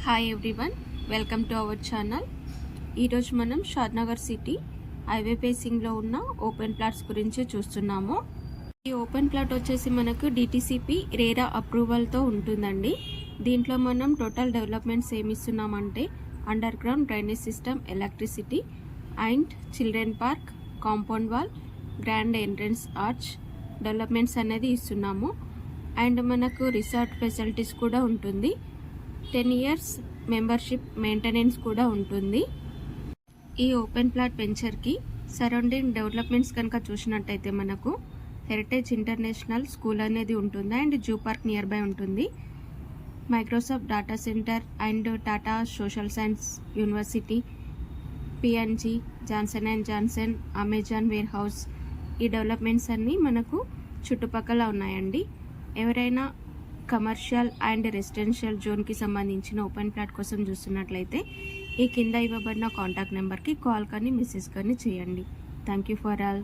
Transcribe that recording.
Hi everyone, welcome to our channel. ఈరోజు మనం Shadnagar city highway ఫేసింగ్లో ఉన్న ఓపెన్ ప్లాట్స్ గురించి చూస్తున్నాము. ఈ ఓపెన్ ప్లాట్ వచ్చేసి మనకు డిటిసిపి రేరా అప్రూవల్తో ఉంటుందండి. దీంట్లో మనం టోటల్ డెవలప్మెంట్స్ ఏమిస్తున్నామంటే underground drainage system, electricity and children park, compound wall, grand entrance arch developments అనేది ఇస్తున్నాము. అండ్ మనకు రిసార్ట్ ఫెసిలిటీస్ కూడా ఉంటుంది. 10 years మెంబర్షిప్ మెయింటెనెన్స్ కూడా ఉంటుంది. ఈ ఓపెన్ ప్లాట్ వెంచర్కి సరౌండింగ్ డెవలప్మెంట్స్ కనుక చూసినట్టయితే మనకు హెరిటేజ్ ఇంటర్నేషనల్ స్కూల్ అనేది ఉంటుంది and zoo park nearby ఉంటుంది. Microsoft data centre and Tata social science university, PNG, Johnson and Johnson, Amazon warehouse, ఈ డెవలప్మెంట్స్ అన్నీ మనకు చుట్టుపక్కల ఉన్నాయండి. ఎవరైనా కమర్షియల్ అండ్ రెసిడెన్షియల్ జోన్కి సంబంధించిన ఓపెన్ ప్లాట్ కోసం చూస్తున్నట్లయితే ఈ కింద ఇవ్వబడిన కాంటాక్ట్ నెంబర్కి కాల్ కానీ మెసేజ్ కానీ చేయండి. Thank you for all.